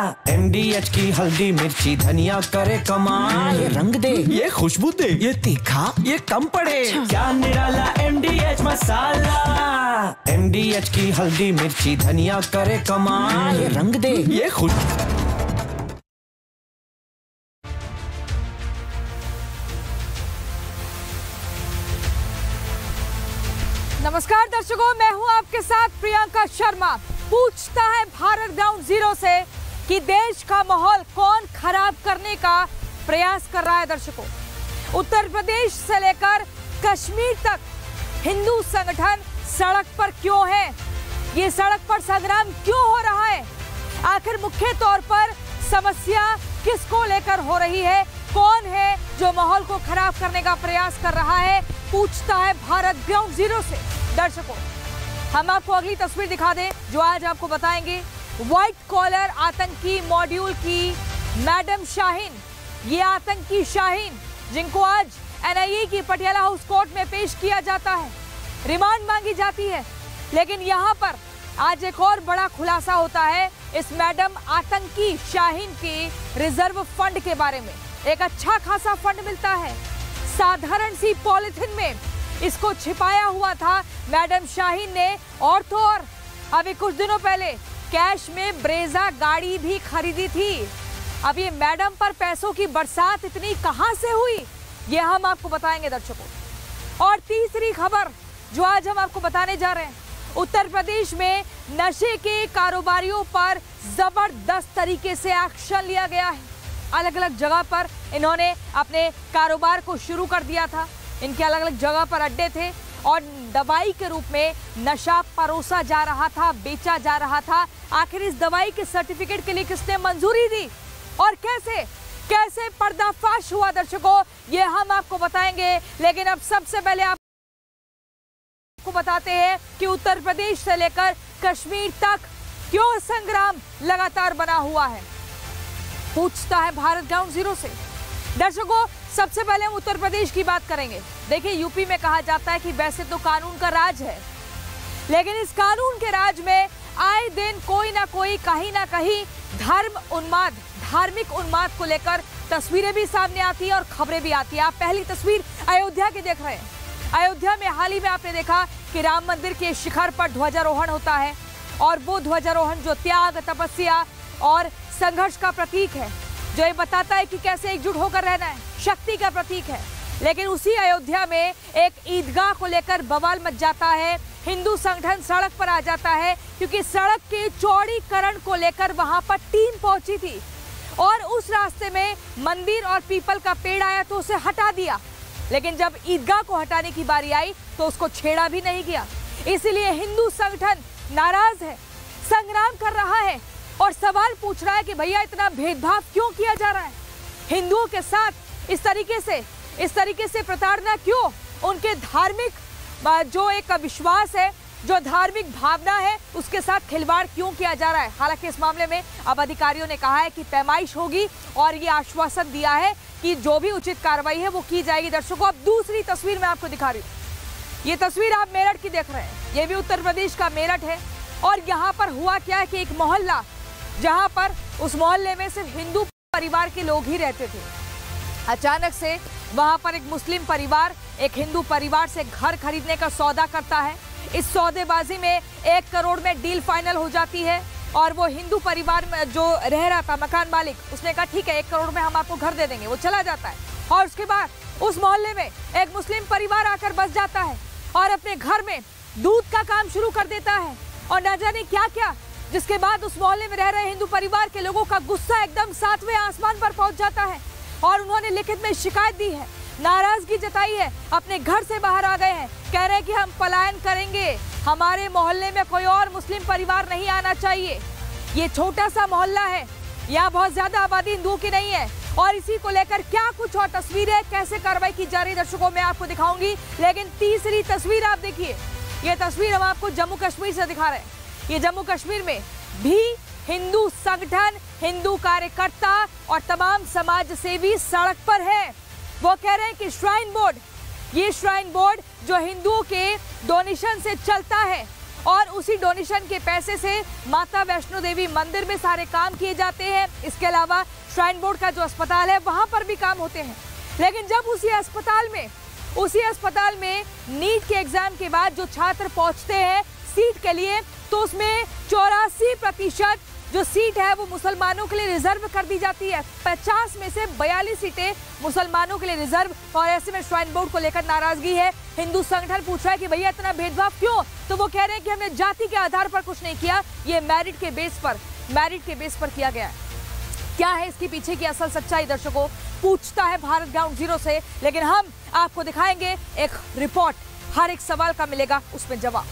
MDH की हल्दी मिर्ची धनिया करे कमाल। ये रंग दे, ये खुशबू दे, ये तीखा, ये कम पड़े। क्या निराला MDH मसाला। MDH की हल्दी मिर्ची धनिया करे कमाल। ये रंग दे, ये खुश। नमस्कार दर्शकों, मैं हूं आपके साथ प्रियंका शर्मा। पूछता है भारत ग्राउंड जीरो से कि देश का माहौल कौन खराब करने का प्रयास कर रहा है। दर्शकों, उत्तर प्रदेश से लेकर कश्मीर तक हिंदू संगठन सड़क पर क्यों है? ये सड़क पर संग्राम क्यों हो रहा है? आखिर मुख्य तौर पर समस्या किसको लेकर हो रही है? कौन है जो माहौल को खराब करने का प्रयास कर रहा है? पूछता है भारत ग्राउंड जीरो से। दर्शकों, हम आपको अगली तस्वीर दिखा दें जो आज आपको बताएंगे। व्हाइट कॉलर आतंकी मॉड्यूल की मैडम शाहीन, ये आतंकी शाहीन जिनको आज NIA की पटियाला हाउस कोर्ट में पेश किया जाता है, रिमांड मांगी जाती है। लेकिन यहाँ पर आज एक और बड़ा खुलासा होता है इस मैडम आतंकी शाहीन के रिजर्व फंड के बारे में। एक अच्छा खासा फंड मिलता है, साधारण सी पॉलिथिन में इसको छिपाया हुआ था मैडम शाहीन ने। और तो और अभी कुछ दिनों पहले कैश में ब्रेजा गाड़ी भी खरीदी थी। अब ये मैडम पर पैसों की बरसात इतनी कहां से हुई, ये हम आपको बताएंगे दर्शकों। और तीसरी खबर जो आज हम आपको बताने जा रहे हैं, उत्तर प्रदेश में नशे के कारोबारियों पर जबरदस्त तरीके से एक्शन लिया गया है। अलग अलग जगह पर इन्होंने अपने कारोबार को शुरू कर दिया था। इनके अलग अलग जगह पर अड्डे थे और दवाई के रूप में नशा परोसा जा रहा था, बेचा जा रहा था। आखिर इस दवाई के सर्टिफिकेट के लिए किसने मंजूरी दी और कैसे पर्दाफाश हुआ दर्शकों, ये हम आपको बताएंगे। लेकिन अब सबसे पहले आपको बताते हैं कि उत्तर प्रदेश से लेकर कश्मीर तक क्यों संग्राम लगातार बना हुआ है। पूछता है भारत ग्राउंड जीरो से। दर्शकों, सबसे पहले हम उत्तर प्रदेश की बात करेंगे। देखिए, यूपी में कहा जाता है कि वैसे तो कानून का राज है, लेकिन इस कानून के राज में आए दिन कोई ना कोई कहीं ना कहीं धार्मिक उन्माद को लेकर तस्वीरें भी सामने आती है और खबरें भी आती है। आप पहली तस्वीर अयोध्या की देख रहे हैं। अयोध्या में हाल ही में आपने देखा कि राम मंदिर के शिखर पर ध्वजारोहण होता है और वो ध्वजारोहण जो त्याग, तपस्या और संघर्ष का प्रतीक है, जो ये बताता है कि कैसे एकजुट होकर रहना है, शक्ति का प्रतीक है। लेकिन उसी अयोध्या में एक ईदगाह को लेकर बवाल मच जाता है। हिंदू संगठन सड़क पर आ जाता है क्योंकि सड़क के चौड़ीकरण को लेकर वहां पर टीम पहुंची थी और उस रास्ते में मंदिर और पीपल का पेड़ आया तो उसे हटा दिया। लेकिन जब ईदगाह को हटाने की बारी आई तो उसको छेड़ा भी नहीं गया। इसलिए हिंदू संगठन नाराज है, संग्राम कर रहा है और सवाल पूछ रहा है कि भैया इतना भेदभाव क्यों किया जा रहा है? हिंदुओं के साथ इस तरीके से प्रताड़ना क्यों? उनके धार्मिक जो एक विश्वास है, जो धार्मिक भावना है, उसके साथ खिलवाड़ क्यों किया जा रहा है? हालांकि इस मामले में अब अधिकारियों ने कहा है कि पैमाइश होगी और ये आश्वासन दिया है कि जो भी उचित कार्रवाई है वो की जाएगी। दर्शकों, अब दूसरी तस्वीर मैं आपको दिखा रही हूँ। ये तस्वीर आप मेरठ की देख रहे हैं। ये भी उत्तर प्रदेश का मेरठ है और यहाँ पर हुआ क्या है कि एक मोहल्ला, जहाँ पर उस मोहल्ले में सिर्फ हिंदू परिवार के लोग ही रहते थे, अचानक से वहां पर एक मुस्लिम परिवार एक हिंदू परिवार से घर खरीदने का सौदा करता है। इस सौदेबाजी में 1 करोड़ में डील फाइनल हो जाती है और वो हिंदू परिवार में जो रह रहा था, मकान मालिक, उसने कहा ठीक है 1 करोड़ में हम आपको घर दे देंगे। वो चला जाता है और उसके बाद उस मोहल्ले में एक मुस्लिम परिवार आकर बस जाता है और अपने घर में दूध का काम शुरू कर देता है और न जाने क्या क्या, जिसके बाद उस मोहल्ले में रह रहे हिंदू परिवार के लोगों का गुस्सा एकदम 7वें आसमान पर पहुंच जाता है और उन्होंने लिखित में शिकायत दी है, नाराजगी जताई है, अपने घर से बाहर आ गए हैं, कह रहे हैं कि हम पलायन करेंगे, हमारे मोहल्ले में कोई और मुस्लिम परिवार नहीं आना चाहिए। ये छोटा सा मोहल्ला है, यहाँ बहुत ज्यादा आबादी हिंदुओं की नहीं है और इसी को लेकर क्या कुछ और तस्वीरें, कैसे कार्रवाई की जा रही दर्शकों मैं आपको दिखाऊंगी। लेकिन तीसरी तस्वीर आप देखिए, ये तस्वीर हम आपको जम्मू कश्मीर से दिखा रहे हैं। ये जम्मू कश्मीर में भी हिंदू संगठन, हिंदू कार्यकर्ता और तमाम समाज सेवी सड़क पर है। वो कह रहे हैं कि श्राइन बोर्ड, ये श्राइन बोर्ड जो हिंदुओं के डोनेशन से चलता है और उसी डोनेशन के पैसे से माता वैष्णो देवी मंदिर में सारे काम किए जाते हैं। इसके अलावा श्राइन बोर्ड का जो अस्पताल है वहां पर भी काम होते हैं। लेकिन जब उसी अस्पताल में नीट के एग्जाम के बाद जो छात्र पहुंचते हैं सीट के लिए, तो उसमें 84% जो सीट है वो मुसलमानों के लिए रिजर्व कर दी जाती है। 50 में से 42 सीटें मुसलमानों के लिए रिजर्व। और ऐसे में श्राइन बोर्ड को लेकर नाराजगी है। हिंदू संगठन पूछ रहा है कि भैया इतना भेदभाव क्यों? तो वो कह रहे हैं कि हमने जाति के आधार पर कुछ नहीं किया, ये मेरिट के बेस पर किया गया है। क्या है इसके पीछे की असल सच्चाई? दर्शकों, पूछता है भारत ग्राउंड जीरो से, लेकिन हम आपको दिखाएंगे एक रिपोर्ट। हर एक सवाल का मिलेगा उसमें जवाब।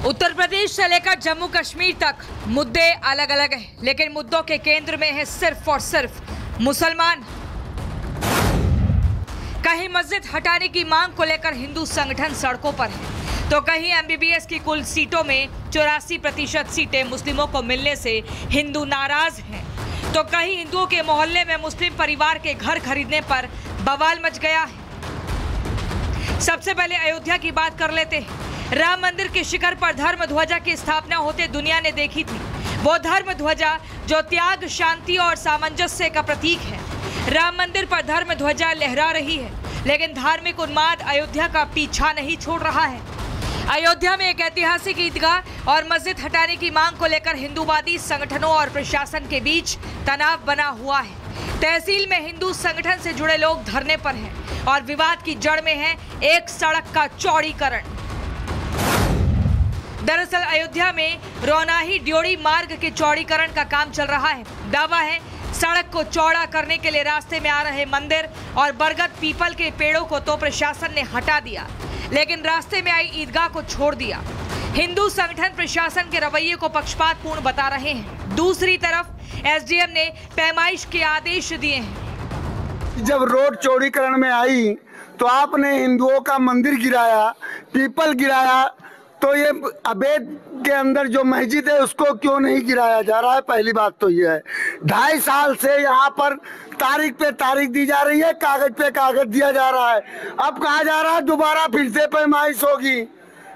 उत्तर प्रदेश से लेकर जम्मू कश्मीर तक मुद्दे अलग अलग हैं, लेकिन मुद्दों के केंद्र में है सिर्फ और सिर्फ मुसलमान। कहीं मस्जिद हटाने की मांग को लेकर हिंदू संगठन सड़कों पर है, तो कहीं एमबीबीएस की कुल सीटों में 84% सीटें मुस्लिमों को मिलने से हिंदू नाराज हैं, तो कहीं हिंदुओं के मोहल्ले में मुस्लिम परिवार के घर खरीदने पर बवाल मच गया है। सबसे पहले अयोध्या की बात कर लेते हैं। राम मंदिर के शिखर पर धर्म ध्वजा की स्थापना होते दुनिया ने देखी थी। वो धर्म ध्वजा जो त्याग, शांति और सामंजस्य का प्रतीक है। राम मंदिर पर धर्म ध्वजा लहरा रही है, लेकिन धार्मिक उन्माद अयोध्या का पीछा नहीं छोड़ रहा है। अयोध्या में एक ऐतिहासिक ईदगाह और मस्जिद हटाने की मांग को लेकर हिंदूवादी संगठनों और प्रशासन के बीच तनाव बना हुआ है। तहसील में हिंदू संगठन से जुड़े लोग धरने पर हैं और विवाद की जड़ में है एक सड़क का चौड़ीकरण। दरअसल अयोध्या में रोनाही ड्योढ़ी मार्ग के चौड़ीकरण का काम चल रहा है। दावा है सड़क को चौड़ा करने के लिए रास्ते में आ रहे मंदिर और बरगद पीपल के पेड़ों को तो प्रशासन ने हटा दिया, लेकिन रास्ते में आई ईदगाह को छोड़ दिया। हिंदू संगठन प्रशासन के रवैये को पक्षपातपूर्ण बता रहे हैं। दूसरी तरफ एसडीएम ने पैमाइश के आदेश दिए हैं। जब रोड चौड़ीकरण में आई तो आपने हिंदुओं का मंदिर गिराया, पीपल गिराया, तो ये अवैध के अंदर जो मस्जिद है उसको क्यों नहीं गिराया जा रहा है? पहली बात तो ये है। 2.5 साल से यहाँ पर तारीख पे तारीख दी जा रही है, कागज पे कागज दिया जा रहा है। अब कहा जा रहा है दोबारा फिर से पैमाइश होगी।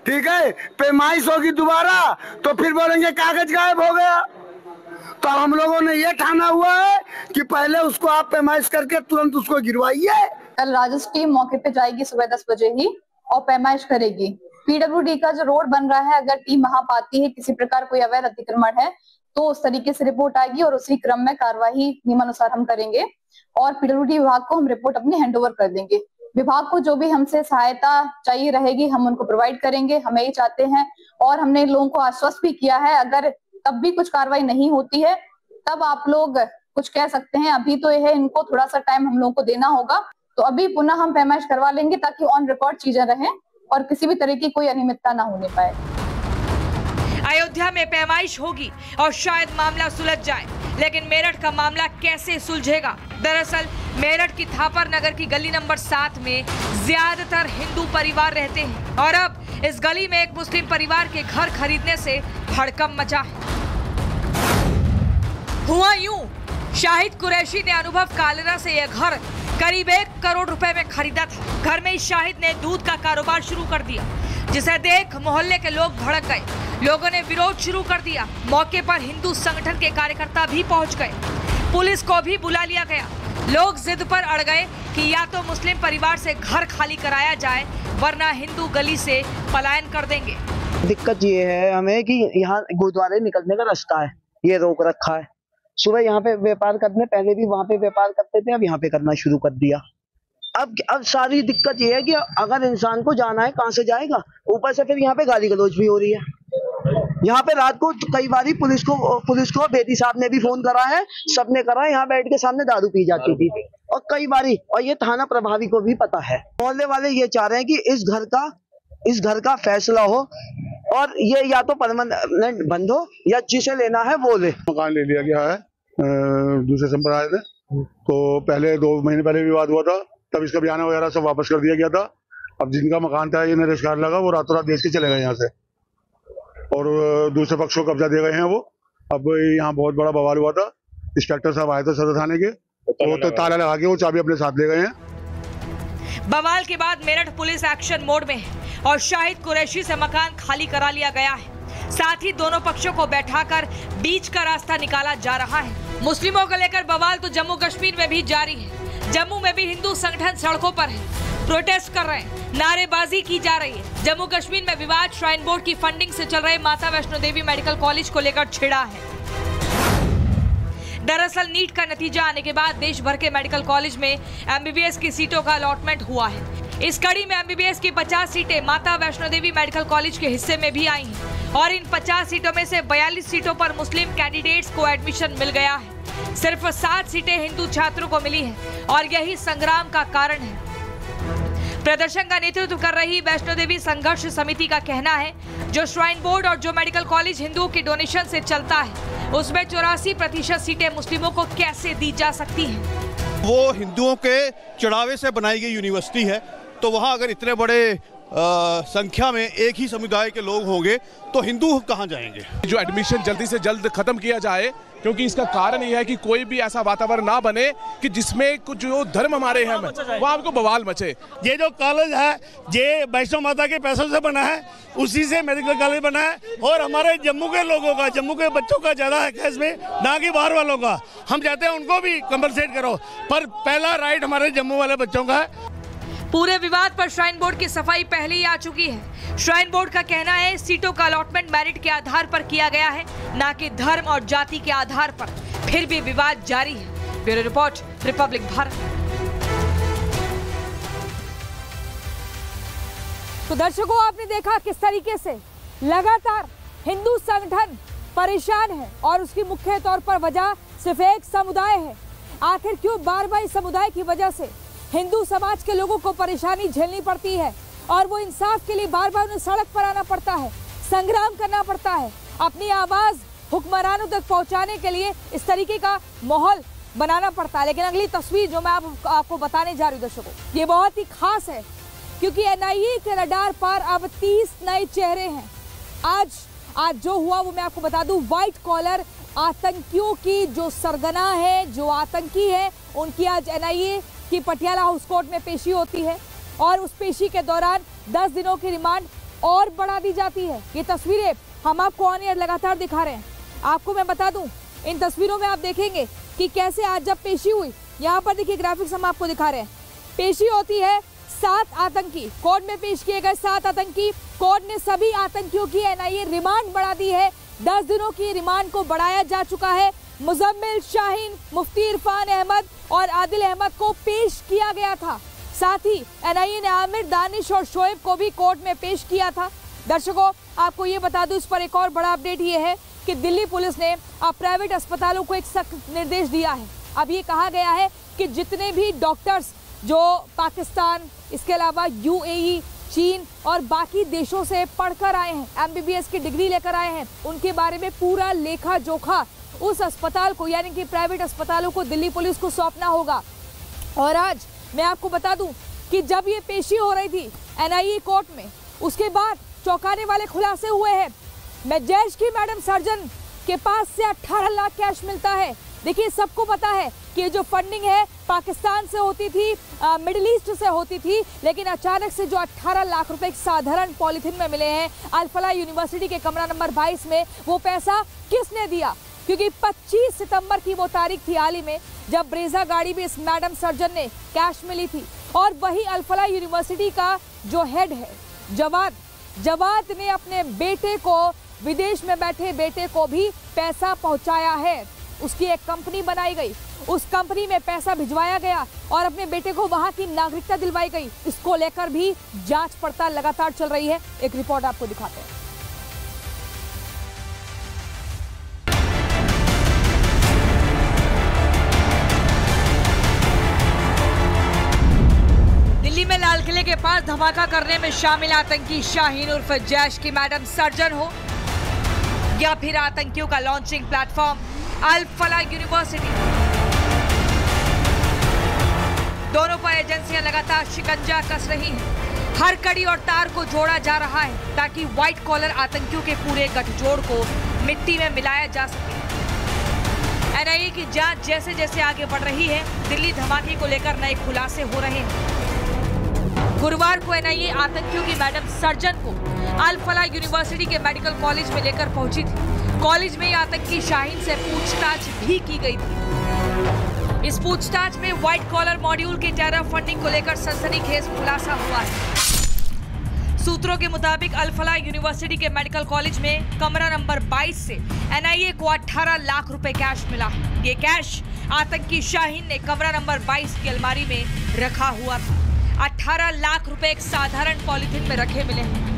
ठीक है, पैमाइश होगी दोबारा तो फिर बोलेंगे कागज गायब हो गया। तो हम लोगों ने ये ठाना हुआ है कि पहले उसको आप पैमाइश करके तुरंत उसको गिरवाइए। कल राजस्व टीम मौके पे जाएगी सुबह 10 बजे ही और पैमाइश करेगी। पीडब्ल्यूडी का जो रोड बन रहा है, अगर टीम वहां पाती है किसी प्रकार कोई अवैध अतिक्रमण है तो उस तरीके से रिपोर्ट आएगी और उसी क्रम में कार्यवाही नियमानुसार हम करेंगे और पीडब्ल्यूडी विभाग को हम रिपोर्ट अपनी हैंडओवर कर देंगे। विभाग को जो भी हमसे सहायता चाहिए रहेगी हम उनको प्रोवाइड करेंगे। हम यही चाहते हैं और हमने लोगों को आश्वस्त भी किया है, अगर तब भी कुछ कार्रवाई नहीं होती है तब आप लोग कुछ कह सकते हैं। अभी तो यह है, इनको थोड़ा सा टाइम हम लोगों को देना होगा, तो अभी पुनः हम पैमाइश करवा लेंगे ताकि ऑन रिकॉर्ड चीजें रहें और किसी भी तरह की कोई अनियमितता ना होने पाए। अयोध्या में पैमाइश होगी और शायद मामला सुलझ जाए, लेकिन मेरठ का मामला कैसे सुलझेगा? दरअसल मेरठ की थापर नगर की गली नंबर 7 में ज्यादातर हिंदू परिवार रहते हैं और अब इस गली में एक मुस्लिम परिवार के घर खरीदने से हड़कंप मचा है। हुआ यूं, शाहिद कुरैशी ने अनुभव कालेरा से यह घर करीब 1 करोड़ रुपए में खरीदा था। घर में शाहिद ने दूध का कारोबार शुरू कर दिया, जिसे देख मोहल्ले के लोग भड़क गए। लोगों ने विरोध शुरू कर दिया। मौके पर हिंदू संगठन के कार्यकर्ता भी पहुंच गए, पुलिस को भी बुला लिया गया। लोग जिद पर अड़ गए कि या तो मुस्लिम परिवार से घर खाली कराया जाए वरना हिंदू गली से पलायन कर देंगे। दिक्कत ये है हमें कि यहाँ गुरुद्वारे निकलने का रास्ता है, ये रोक रखा है। सुबह यहाँ पे व्यापार करने, पहले भी वहाँ पे व्यापार करते थे, अब यहाँ पे करना शुरू कर दिया। अब सारी दिक्कत ये है कि अगर इंसान को जाना है कहाँ से जाएगा? ऊपर से फिर यहाँ पे गाली गलौज भी हो रही है। यहाँ पे रात को कई बार पुलिस को बेटी साहब ने भी फोन करा है, सबने करा। यहाँ बैठ के सामने दारू पी जाती थी और कई बारी, और ये थाना प्रभावी को भी पता है। मोहल्ले वाले ये चाह रहे हैं कि इस घर का फैसला हो और ये या तो परमानेंट बंद हो या जिसे लेना है वो ले। मकान ले लिया गया है दूसरे संप्रदाय में, तो पहले 2 महीने पहले विवाद हुआ था, तब इसका बयाना वगैरह सब वापस कर दिया गया था। अब जिनका मकान था ये निरस्कार लगा, वो रातों रात बेच के चले गए यहाँ से और दूसरे पक्ष को कब्जा दे गए हैं वो। अब यहाँ बहुत बड़ा बवाल हुआ था। इंस्पेक्टर साहब आए थे सदर थाने के, वो तो ताला लगा के वो चाबी अपने साथ ले गए हैं। बवाल के बाद मेरठ पुलिस एक्शन मोड में है और शाहिद कुरैशी से मकान खाली करा लिया गया है। साथ ही दोनों पक्षों को बैठाकर बीच का रास्ता निकाला जा रहा है। मुस्लिमों को लेकर बवाल तो जम्मू कश्मीर में भी जारी है। जम्मू में भी हिंदू संगठन सड़कों पर है, प्रोटेस्ट कर रहे हैं, नारेबाजी की जा रही है। जम्मू कश्मीर में विवाद श्राइन बोर्ड की फंडिंग से चल रहे माता वैष्णो देवी मेडिकल कॉलेज को लेकर छिड़ा है। दरअसल नीट का नतीजा आने के बाद देश भर के मेडिकल कॉलेज में एमबीबीएस की सीटों का अलॉटमेंट हुआ है। इस कड़ी में एमबीबीएस की 50 सीटें माता वैष्णो देवी मेडिकल कॉलेज के हिस्से में भी आई हैं और इन 50 सीटों में से 42 सीटों पर मुस्लिम कैंडिडेट्स को एडमिशन मिल गया है। सिर्फ 7 सीटें हिंदू छात्रों को मिली है और यही संग्राम का कारण है। प्रदर्शन का नेतृत्व कर रही वैष्णो देवी संघर्ष समिति का कहना है, जो श्राइन बोर्ड और जो मेडिकल कॉलेज हिंदुओं के डोनेशन से चलता है, उसमें 84% सीटें मुस्लिमों को कैसे दी जा सकती हैं? वो हिंदुओं के चढ़ावे से बनाई गई यूनिवर्सिटी है, तो वहाँ अगर इतने बड़े संख्या में एक ही समुदाय के लोग होंगे तो हिंदू कहाँ जाएंगे? जो एडमिशन जल्दी से जल्द खत्म किया जाए, क्योंकि इसका कारण यह है कि कोई भी ऐसा वातावरण ना बने कि जिसमें कुछ जो धर्म हमारे हैं वहाँ हमको बवाल मचे। ये जो कॉलेज है ये वैष्णो माता के पैसों से बना है, उसी से मेडिकल कॉलेज बना है और हमारे जम्मू के लोगों का, जम्मू के बच्चों का ज्यादा है इसमें, ना कि बाहर वालों का। हम चाहते हैं उनको भी कंपनसेट करो, पर पहला राइट हमारे जम्मू वाले बच्चों का है। पूरे विवाद पर श्राइन बोर्ड की सफाई पहले ही आ चुकी है। श्राइन बोर्ड का कहना है सीटों का अलॉटमेंट मेरिट के आधार पर किया गया है, ना कि धर्म और जाति के आधार पर। फिर भी विवाद जारी है। Bureau report, Republic Bharat. तो दर्शकों, आपने देखा किस तरीके से लगातार हिंदू संगठन परेशान है और उसकी मुख्य तौर पर वजह सिर्फ एक समुदाय है। आखिर क्यों बार बार इस समुदाय की वजह से हिंदू समाज के लोगों को परेशानी झेलनी पड़ती है और वो इंसाफ के लिए बार बार उन्हें सड़क पर आना पड़ता है, संग्राम करना पड़ता है, अपनी आवाज हुक्मरानों तक पहुंचाने के लिए इस तरीके का माहौल बनाना पड़ता है। लेकिन अगली तस्वीर जो मैं आपको बताने जा रही हूँ दर्शकों, ये बहुत ही खास है क्योंकि एनआईए के रडार पर अब 30 नए चेहरे हैं। आज जो हुआ वो मैं आपको बता दूं, व्हाइट कॉलर आतंकियों की जो सरगना है, जो आतंकी है, उनकी आज एनआईए की पटियाला हाउस कोर्ट में पेशी होती है और उस पेशी के दौरान 10 दिनों की रिमांड और बढ़ा दी जाती है। ये तस्वीरें हम आपको ऑन एयर लगातार दिखा रहे हैं। आपको मैं बता दूं, इन तस्वीरों में आप देखेंगे कि कैसे आज जब पेशी हुई, यहाँ पर देखिए ग्राफिक्स हम आपको दिखा रहे हैं। पेशी होती है, 7 आतंकी कोर्ट में पेश किए गए, 7 आतंकी। कोर्ट ने सभी आतंकियों की एनआईए रिमांड बढ़ा दी है। 10 दिनों की रिमांड को बढ़ाया जा चुका है। मुजम्मिल शाहीन, मुफ्ती इरफान अहमद और आदिल अहमद को पेश किया गया था। साथ ही एनआईए ने आमिर, दानिश और शोएब को भी कोर्ट में पेश किया था। दर्शकों, आपको ये बता दूं, इस पर एक और बड़ा अपडेट ये है कि दिल्ली पुलिस ने अब प्राइवेट अस्पतालों को एक सख्त निर्देश दिया है। अब ये कहा गया है कि जितने भी डॉक्टर्स जो पाकिस्तान, इसके अलावा यूएई, चीन और बाकी देशों से पढ़कर आए हैं, एमबीबीएस की डिग्री लेकर आए हैं, उनके बारे में पूरा लेखा जोखा उस अस्पताल को, यानी कि प्राइवेट अस्पतालों को दिल्ली पुलिस को सौंपना होगा। और आज मैं आपको बता दूं कि जब ये पेशी हो रही थी एनआईए कोर्ट में, उसके बाद चौंकाने वाले खुलासे हुए हैं। जैश की मैडम सर्जन के पास से 18 लाख कैश मिलता है। देखिए, सबको पता है कि जो फंडिंग है पाकिस्तान से होती थी, मिडिल ईस्ट से होती थी, लेकिन अचानक से जो 18 लाख रुपए साधारण पॉलिथीन में मिले हैं अल-फलाह यूनिवर्सिटी के कमरा नंबर 22 में, वो पैसा किसने दिया? क्योंकि 25 सितंबर की वो तारीख थी हाल ही में जब ब्रेजा गाड़ी में इस मैडम सर्जन ने कैश मिली थी। और वही अल-फलाह यूनिवर्सिटी का जो हेड है जवाद ने अपने बेटे को, विदेश में बैठे बेटे को भी पैसा पहुंचाया है। उसकी एक कंपनी बनाई गई, उस कंपनी में पैसा भिजवाया गया और अपने बेटे को वहां की नागरिकता दिलवाई गई। इसको लेकर भी जांच पड़ताल लगातार चल रही है। एक रिपोर्ट आपको दिखाते हैं। दिल्ली में लाल किले के पास धमाका करने में शामिल आतंकी शाहीन उर्फ जैश की मैडम सर्जन हो या फिर आतंकियों का लॉन्चिंग प्लेटफॉर्म अल-फलाह यूनिवर्सिटी, दोनों पर एजेंसियां लगातार शिकंजा कस रही हैं। हर कड़ी और तार को जोड़ा जा रहा है ताकि व्हाइट कॉलर आतंकियों के पूरे गठजोड़ को मिट्टी में मिलाया जा सके। एनआईए की जांच जैसे जैसे आगे बढ़ रही है, दिल्ली धमाके को लेकर नए खुलासे हो रहे हैं। गुरुवार को एनआईए आतंकियों की मैडम सर्जन को अल फलाह यूनिवर्सिटी के मेडिकल कॉलेज में लेकर पहुंची थी। कॉलेज में आतंकी शाहीन से पूछताछ भी की गई थी। इस पूछताछ में व्हाइट कॉलर मॉड्यूल के टेरर फंडिंग को लेकर सनसनीखेज खुलासा हुआ है। सूत्रों के मुताबिक अल फलाह यूनिवर्सिटी के मेडिकल कॉलेज में कमरा नंबर 22 से एनआईए को 18 लाख रुपए कैश मिला। ये कैश आतंकी शाहीन ने कमरा नंबर 22 की अलमारी में रखा हुआ था। 18 लाख रुपए एक साधारण पॉलिथीन में रखे मिले हैं।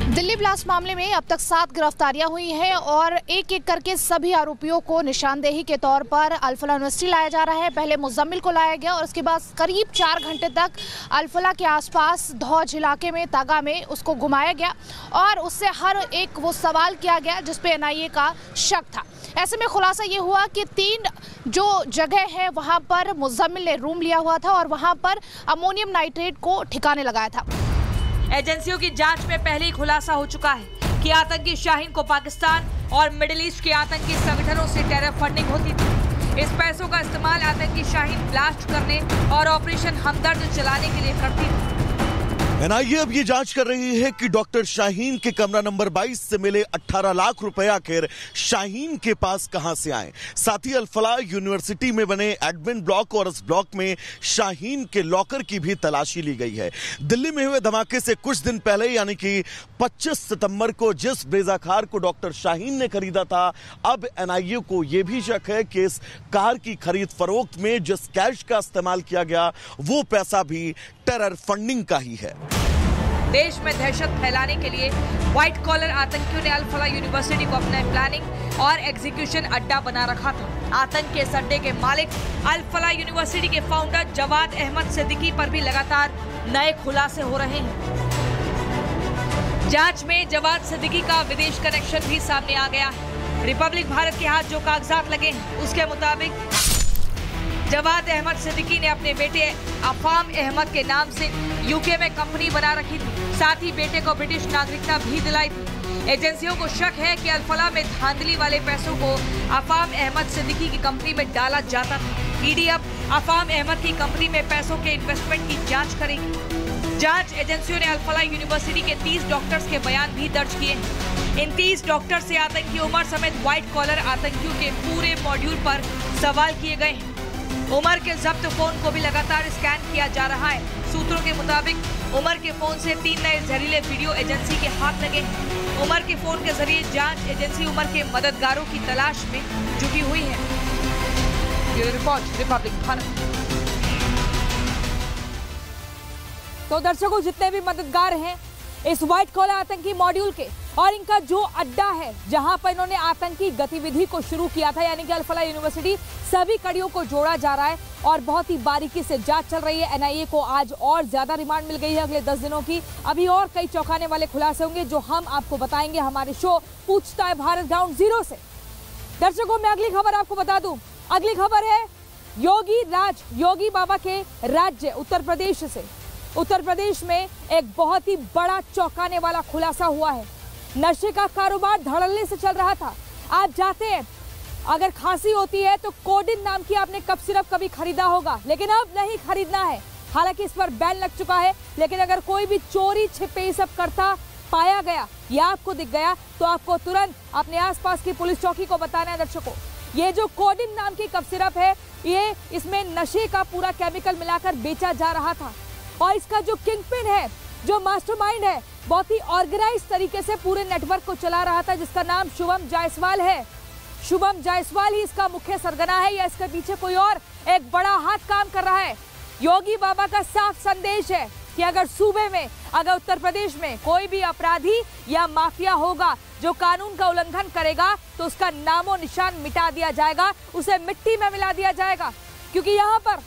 दिल्ली ब्लास्ट मामले में अब तक 7 गिरफ्तारियां हुई हैं और एक एक करके सभी आरोपियों को निशानदेही के तौर पर अल फलाह यूनिवर्सिटी लाया जा रहा है। पहले मुजम्मिल को लाया गया और उसके बाद करीब 4 घंटे तक अल फलाह के आसपास धौज इलाके में तागा में उसको घुमाया गया और उससे हर एक वो सवाल किया गया जिस पे एनआईए का शक था। ऐसे में खुलासा ये हुआ कि 3 जो जगह है वहाँ पर मुजम्मिल ने रूम लिया हुआ था और वहाँ पर अमोनियम नाइट्रेट को ठिकाने लगाया था। एजेंसियों की जांच में पहले ही खुलासा हो चुका है कि आतंकी शाहीन को पाकिस्तान और मिडिल ईस्ट के आतंकी संगठनों से टेरर फंडिंग होती थी। इस पैसों का इस्तेमाल आतंकी शाहीन ब्लास्ट करने और ऑपरेशन हमदर्द चलाने के लिए करती थी। एनआईए अब ये जांच कर रही है कि डॉक्टर शाहीन के कमरा नंबर 22 से मिले 18 लाख रुपए आखिर शाहीन के पास कहां से आए। साथ ही अल फलाह यूनिवर्सिटी में बने एडमिन ब्लॉक और इस ब्लॉक में शाहीन के लॉकर की भी तलाशी ली गई है। दिल्ली में हुए धमाके से कुछ दिन पहले यानी कि 25 सितंबर को जिस ब्रेजा कार को डॉक्टर शाहीन ने खरीदा था, अब एनआईए को यह भी शक है कि इस कार की खरीद फरोख्त में जिस कैश का इस्तेमाल किया गया वो पैसा भी टेरर फंडिंग का ही है। देश में दहशत फैलाने के लिए व्हाइट कॉलर आतंकियों ने अल फलाह यूनिवर्सिटी को अपना प्लानिंग और एग्जीक्यूशन अड्डा बना रखा था। आतंक के इस अड्डे के मालिक अल फलाह यूनिवर्सिटी के फाउंडर जवाद अहमद सिद्दीकी पर भी लगातार नए खुलासे हो रहे हैं। जांच में जवाद सिद्दीकी का विदेश कनेक्शन भी सामने आ गया है। रिपब्लिक भारत के हाथ जो कागजात लगे हैं उसके मुताबिक जवाद अहमद सिद्दीकी ने अपने बेटे अफाम अहमद के नाम से यूके में कंपनी बना रखी थी। साथ ही बेटे को ब्रिटिश नागरिकता भी दिलाई थी। एजेंसियों को शक है कि अल फलाह में धांधली वाले पैसों को अफाम अहमद सिद्दीकी की कंपनी में डाला जाता था। ईडी अब अफाम अहमद की कंपनी में पैसों के इन्वेस्टमेंट की जांच करेगी। जांच एजेंसियों ने अल फलाह यूनिवर्सिटी के 30 डॉक्टर्स के बयान भी दर्ज किए हैं। इन 30 डॉक्टर से आतंकी उमर समेत व्हाइट कॉलर आतंकियों के पूरे मॉड्यूल पर सवाल किए गए हैं। उमर के जब्त फोन को भी लगातार स्कैन किया जा रहा है। सूत्रों के मुताबिक उमर के फोन से 3 नए जहरीले वीडियो एजेंसी के हाथ लगे हैं। उमर के फोन के जरिए जांच एजेंसी उमर के मददगारों की तलाश में जुटी हुई है। Bureau report, Republic Bharat. तो दर्शकों, जितने भी मददगार हैं इस व्हाइट कॉलर आतंकी मॉड्यूल के और इनका जो अड्डा है जहां पर इन्होंने आतंकी गतिविधि को शुरू किया था यानी कि अल फलाह यूनिवर्सिटी, सभी कड़ियों को जोड़ा जा रहा है और बहुत ही बारीकी से जांच चल रही है। एनआईए को आज और ज्यादा रिमांड मिल गई है अगले 10 दिनों की। अभी और कई चौंकाने वाले खुलासे होंगे जो हम आपको बताएंगे हमारे शो पूछता है भारत ग्राउंड जीरो से। दर्शकों, मैं अगली खबर आपको बता दूं। अगली खबर है योगी बाबा के राज्य उत्तर प्रदेश से। उत्तर प्रदेश में एक बहुत ही बड़ा चौंकाने वाला खुलासा हुआ है। नशे का कारोबार धड़ल्ले से चल रहा था। आप जाते हैं, अगर खांसी होती है तो कोडिन नाम की आपने कफ सिरप कभी खरीदा होगा, लेकिन अब नहीं खरीदना है। हालांकि इस पर बैन लग चुका है, लेकिन अगर कोई भी चोरी छिपे सब करता पाया गया या आपको दिख गया तो आपको तुरंत अपने आसपास की पुलिस चौकी को बताना है। दर्शकों, ये जो कोडिन नाम की कफ सिरप है, ये इसमें नशे का पूरा केमिकल मिलाकर बेचा जा रहा था और इसका जो किंगपिन है, जो मास्टरमाइंड है, बहुत ही ऑर्गेनाइज तरीके से पूरे नेटवर्क को चला रहा था, जिसका नाम शुभम जायसवाल है। शुभम जायसवाल ही इसका मुख्य सरगना है या इसके पीछे कोई और एक बड़ा हाथ काम कर रहा है। योगी बाबा का साफ संदेश है कि अगर सूबे में, अगर उत्तर प्रदेश में कोई भी अपराधी या माफिया होगा जो कानून का उल्लंघन करेगा तो उसका नामो निशान मिटा दिया जाएगा, उसे मिट्टी में मिला दिया जाएगा। क्योंकि यहाँ पर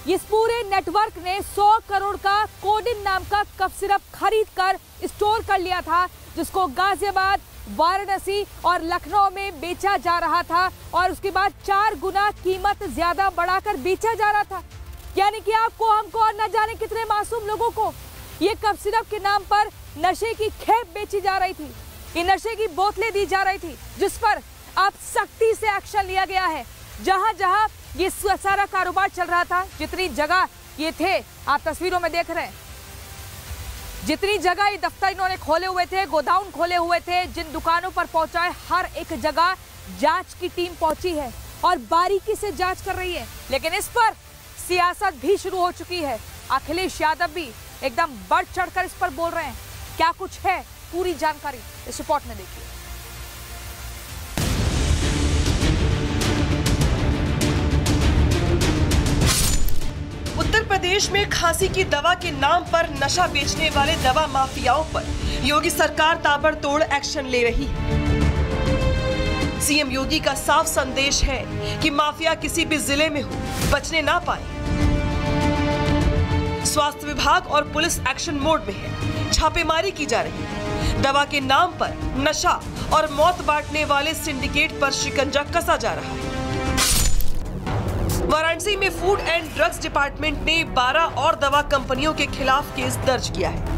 इस पूरे नेटवर्क ने 100 करोड़ का कोडिन नाम का कफ सिरप खरीद कर स्टोर कर लिया था, जिसको गाजियाबाद, वाराणसी और लखनऊ में बेचा जा रहा था और उसके बाद 4 गुना कीमत ज्यादा बढ़ाकर बेचा जा रहा था। यानी कि आपको, हमको और न जाने कितने मासूम लोगों को ये कफ सिरप के नाम पर नशे की खेप बेची जा रही थी, ये नशे की बोतलें दी जा रही थी, जिस पर अब सख्ती से एक्शन लिया गया है। जहां जहां ये सारा कारोबार चल रहा था, जितनी जगह ये थे, आप तस्वीरों में देख रहे हैं, जितनी जगह ये दफ्तर इन्होंने खोले हुए थे, गोदाउन खोले हुए थे, जिन दुकानों पर पहुंचाए, हर एक जगह जांच की टीम पहुंची है और बारीकी से जांच कर रही है। लेकिन इस पर सियासत भी शुरू हो चुकी है। अखिलेश यादव भी एकदम बढ़ चढ़कर इस पर बोल रहे हैं। क्या कुछ है, पूरी जानकारी इस रिपोर्ट में देखिए। उत्तर प्रदेश में खांसी की दवा के नाम पर नशा बेचने वाले दवा माफियाओं पर योगी सरकार ताबड़तोड़ एक्शन ले रही है। सीएम योगी का साफ संदेश है कि माफिया किसी भी जिले में हो, बचने ना पाए। स्वास्थ्य विभाग और पुलिस एक्शन मोड में है, छापेमारी की जा रही है। दवा के नाम पर नशा और मौत बांटने वाले सिंडिकेट पर शिकंजा कसा जा रहा है। वाराणसी में फूड एंड ड्रग्स डिपार्टमेंट ने 12 और दवा कंपनियों के खिलाफ केस दर्ज किया है।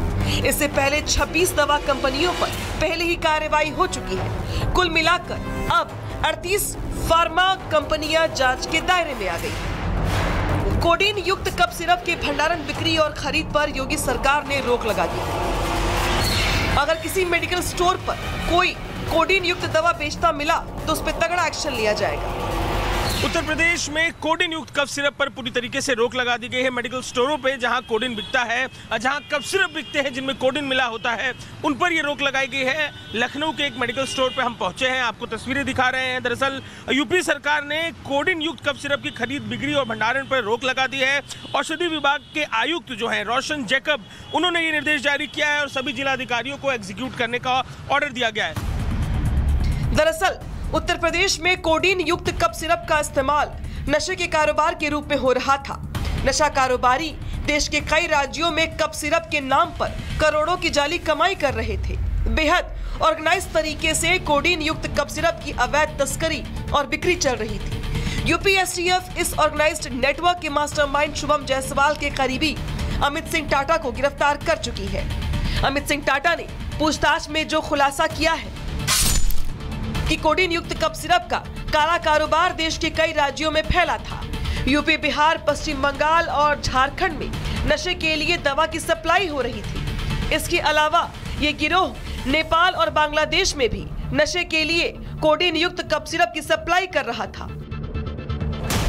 इससे पहले 26 दवा कंपनियों पर पहले ही कार्रवाई हो चुकी है। कुल मिलाकर अब 38 फार्मा कंपनियां जांच के दायरे में आ गई। कोडीन युक्त कफ सिरप के भंडारण, बिक्री और खरीद पर योगी सरकार ने रोक लगा दी। अगर किसी मेडिकल स्टोर पर कोई कोडीन युक्त दवा बेचता मिला तो उस पर तगड़ा एक्शन लिया जाएगा। उत्तर प्रदेश में कोडीन युक्त कफ सिरप पर पूरी तरीके से रोक लगा दी गई है। मेडिकल स्टोरों पे जहां कोडीन बिकता है और जहां कफ सिरप बिकते हैं जिनमें कोडीन मिला होता है, उन पर ये रोक लगाई गई है। लखनऊ के एक मेडिकल स्टोर पे हम पहुंचे हैं, आपको तस्वीरें दिखा रहे हैं। दरअसल यूपी सरकार ने कोडीन युक्त कफ सिरप की खरीद, बिक्री और भंडारण पर रोक लगा दी है। औषधि विभाग के आयुक्त जो है रोशन जैकब, उन्होंने ये निर्देश जारी किया है और सभी जिलाधिकारियों को एग्जीक्यूट करने का ऑर्डर दिया गया है। दरअसल उत्तर प्रदेश में कोडीन युक्त कफ सिरप का इस्तेमाल नशे के कारोबार के रूप में हो रहा था। नशा कारोबारी देश के कई राज्यों में कफ सिरप के नाम पर करोड़ों की जाली कमाई कर रहे थे। बेहद ऑर्गेनाइज तरीके से कोडीन युक्त कफ सिरप की अवैध तस्करी और बिक्री चल रही थी। यूपी एसटीएफ इस ऑर्गेनाइज्ड नेटवर्क के मास्टरमाइंड शुभम जायसवाल के करीबी अमित सिंह टाटा को गिरफ्तार कर चुकी है। अमित सिंह टाटा ने पूछताछ में जो खुलासा किया है कि कोडीन युक्त कफ सिरप का काला कारोबार देश के कई राज्यों में फैला था। यूपी, बिहार, पश्चिम बंगाल और झारखंड में नशे के लिए दवा की सप्लाई हो रही थी। इसके अलावा ये गिरोह नेपाल और बांग्लादेश में भी नशे के लिए कोडीन युक्त कफ सिरप की सप्लाई कर रहा था।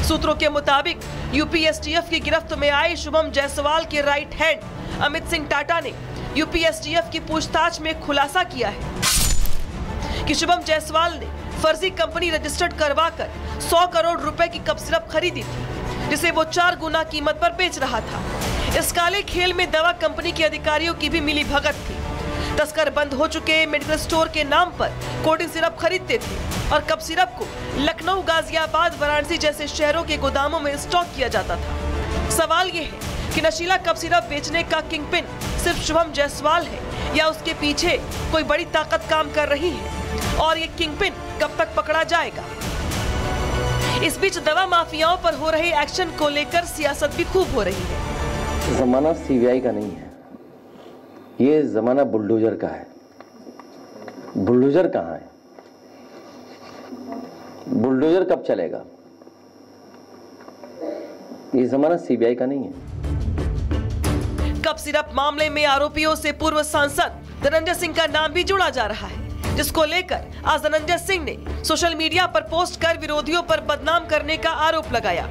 सूत्रों के मुताबिक यूपी एसटीएफ की गिरफ्त में आए शुभम जायसवाल के राइट हैंड अमित सिंह टाटा ने यूपी एसटीएफ की पूछताछ में खुलासा किया है कि शुभम जायसवाल ने फर्जी कंपनी रजिस्टर्ड करवाकर 100 करोड़ रुपए की कफ सिरप खरीदी थी, जिसे वो 4 गुना कीमत पर बेच रहा था। इस काले खेल में दवा कंपनी के अधिकारियों की भी मिली भगत थी। तस्कर बंद हो चुके मेडिकल स्टोर के नाम पर कोडीन सिरप खरीदते थे और कफ सिरप को लखनऊ, गाजियाबाद, वाराणसी जैसे शहरों के गोदामों में स्टॉक किया जाता था। सवाल ये है कि नशीला कफ सिरप बेचने का किंगपिन सिर्फ शुभम जायसवाल है या उसके पीछे कोई बड़ी ताकत काम कर रही है, और ये किंगपिन कब तक पकड़ा जाएगा। इस बीच दवा माफियाओं पर हो रहे एक्शन को लेकर सियासत भी खूब हो रही है। जमाना सीबीआई का नहीं है, ये जमाना बुलडोजर का है। बुलडोजर कहाँ है? बुलडोजर कब चलेगा? ये जमाना सीबीआई का नहीं है। कफ सिरप मामले में आरोपियों से पूर्व सांसद धनंजय सिंह का नाम भी जोड़ा जा रहा है, जिसको लेकर आज धनंजय सिंह ने सोशल मीडिया पर पोस्ट कर विरोधियों पर बदनाम करने का आरोप लगाया।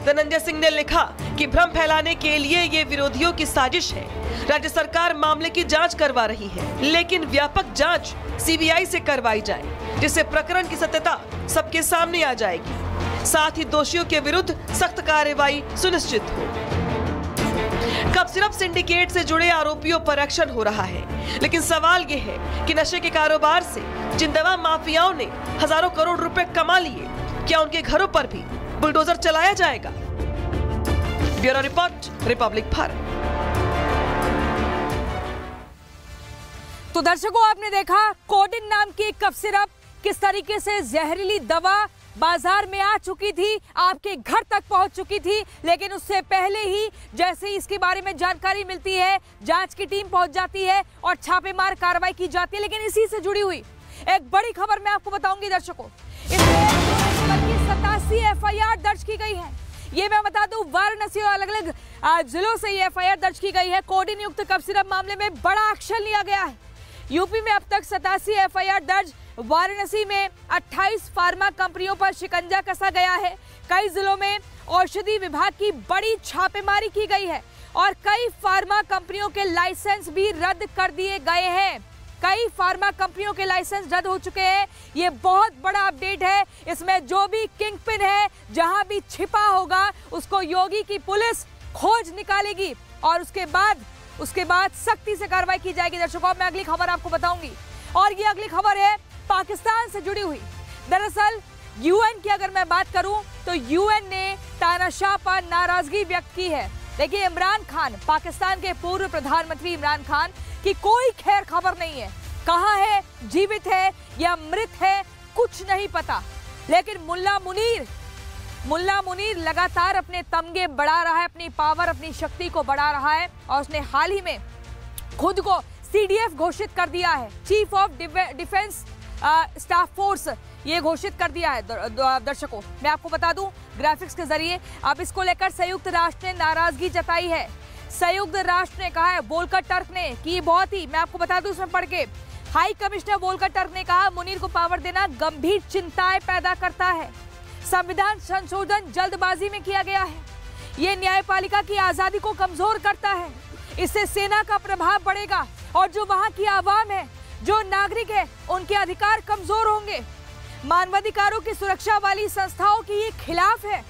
धनंजय सिंह ने लिखा कि भ्रम फैलाने के लिए ये विरोधियों की साजिश है। राज्य सरकार मामले की जांच करवा रही है, लेकिन व्यापक जांच सीबीआई से करवाई जाए, जिससे प्रकरण की सत्यता सबके सामने आ जाएगी। साथ ही दोषियों के विरुद्ध सख्त कार्रवाई सुनिश्चित हो। कफ सिरप सिंडिकेट से जुड़े आरोपियों पर एक्शन हो रहा है, लेकिन सवाल ये है कि नशे के कारोबार से जिन दवा माफियाओं ने हजारों करोड़ रुपए कमा लिए, क्या उनके घरों पर भी बुलडोजर चलाया जाएगा? Bureau report, Republic Bharat. तो दर्शकों, आपने देखा कोडीन नाम की कफ सिरप किस तरीके से जहरीली दवा बाजार में आ चुकी थी, आपके घर तक पहुंच चुकी थी। लेकिन उससे पहले ही जैसे ही इसके बारे में जानकारी मिलती है, जांच की टीम पहुंच जाती है और छापेमार कार्रवाई की जाती है। लेकिन इसी से जुड़ी हुई एक बड़ी खबर मैं आपको बताऊंगी दर्शकों। इसमें 87 FIR दर्ज की गई है। ये मैं बता दूं, वाराणसी और अलग अलग जिलों से ये FIR दर्ज की गई है। कोडिन युक्त कफ सिरप मामले में बड़ा एक्शन लिया गया है। यूपी में अब तक 87 FIR दर्ज, वाराणसी में 28 फार्मा कंपनियों पर शिकंजा कसा गया है। कई जिलों में औषधि विभाग की बड़ी छापेमारी की गई है और कई फार्मा कंपनियों के लाइसेंस भी रद्द कर दिए गए हैं। कई फार्मा कंपनियों के लाइसेंस रद्द हो चुके हैं। ये बहुत बड़ा अपडेट है। इसमें जो भी किंगपिन है, जहां भी छिपा होगा, उसको योगी की पुलिस खोज निकालेगी और उसके बाद सख्ती से कार्रवाई की जाएगी। दर्शकों, मैं अगली खबर आपको बताऊंगी और ये अगली खबर है पाकिस्तान से जुड़ी हुई। दरअसल यूएन की अगर मैं बात करूं तो यूएन ने तानाशाह पर नाराजगी व्यक्त की है। देखिए, इमरान खान, पाकिस्तान के पूर्व प्रधानमंत्री इमरान खान की कोई खैर खबर नहीं है। कहां है, जीवित है या मृत है, कुछ नहीं पता। लेकिन मुल्ला मुनीर लगातार अपने तमगे बढ़ा रहा है, अपनी पावर, अपनी शक्ति को बढ़ा रहा है और उसने हाल ही में खुद को CDF घोषित कर दिया है, chief of defence staff force, ये घोषित कर दिया है। दर्शकों, मैं आपको बता दूं ग्राफिक्स के जरिए, अब इसको लेकर संयुक्त राष्ट्र ने नाराजगी जताई है। संयुक्त राष्ट्र ने कहा है, वोल्कर टर्क ने, कि बहुत ही, मैं आपको बता दूं उसमें पढ़ के, हाई कमिश्नर वोल्कर टर्क ने कहा, मुनीर को पावर देना गंभीर चिंताएं पैदा करता है। संविधान संशोधन जल्दबाजी में किया गया है। ये न्यायपालिका की आजादी को कमजोर करता है। इससे सेना का प्रभाव बढ़ेगा और जो वहां की आवाम है, जो नागरिक है, उनके अधिकार कमजोर होंगे। मानवाधिकारों की सुरक्षा वाली संस्थाओं के ये खिलाफ है।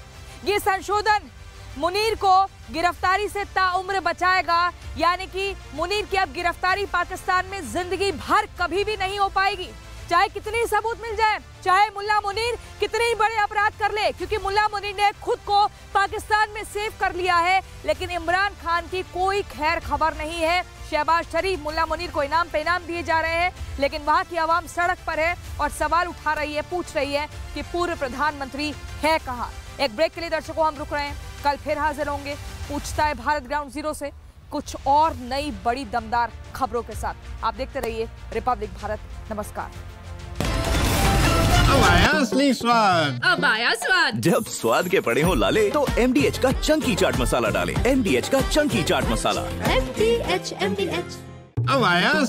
ये संशोधन मुनीर को गिरफ्तारी से ताउम्र बचाएगा, यानी कि मुनीर की अब गिरफ्तारी पाकिस्तान में जिंदगी भर कभी भी नहीं हो पाएगी। चाहे कितने सबूत मिल जाए, चाहे मुल्ला मुनीर कितने ही बड़े अपराध कर ले, क्योंकि मुल्ला मुनीर ने खुद को पाकिस्तान में सेव कर लिया है। लेकिन इमरान खान की कोई खैर खबर नहीं है। शहबाज शरीफ, मुल्ला मुनीर को इनाम पे इनाम दिए जा रहे हैं, लेकिन वहां की आवाम सड़क पर है और सवाल उठा रही है, पूछ रही है कि पूर्व प्रधानमंत्री है कहाँ। एक ब्रेक के लिए दर्शकों हम रुक रहे हैं, कल फिर हाजिर होंगे पूछता है भारत ग्राउंड जीरो से कुछ और नई बड़ी दमदार खबरों के साथ। आप देखते रहिए रिपब्लिक भारत। नमस्कार। अब आया असली स्वाद। अब आया स्वाद। जब स्वाद के पड़े हो लाले तो MDH का चंकी चाट मसाला डालें। MDH का चंकी चाट मसाला। MDH। अब आया असली